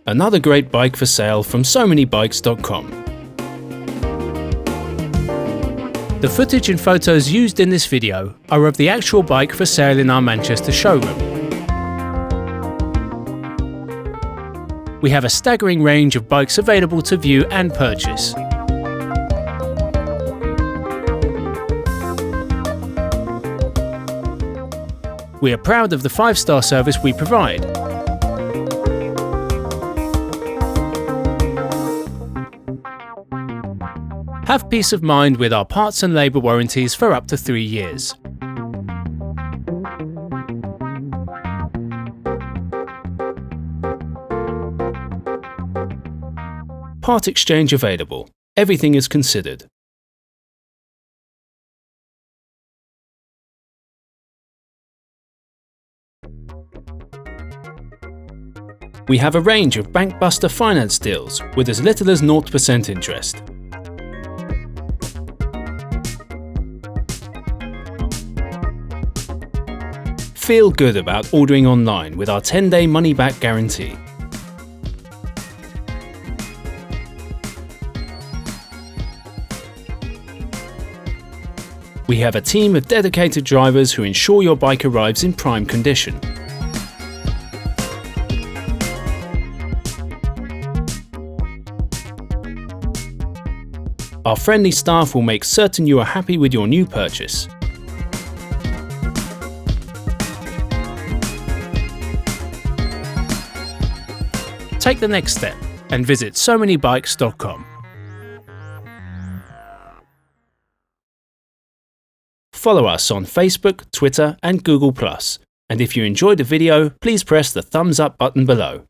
another great bike for sale from SoManyBikes.com. The footage and photos used in this video are of the actual bike for sale in our Manchester showroom. We have a staggering range of bikes available to view and purchase. We are proud of the 5-star service we provide. Have peace of mind with our parts and labour warranties for up to 3 years. Part exchange available. Everything is considered. We have a range of bankbuster finance deals with as little as 0% interest. Feel good about ordering online with our 10-day money-back guarantee. We have a team of dedicated drivers who ensure your bike arrives in prime condition. Our friendly staff will make certain you are happy with your new purchase. Take the next step and visit SoManyBikes.com. Follow us on Facebook, Twitter and Google+. And if you enjoyed the video, please press the thumbs up button below.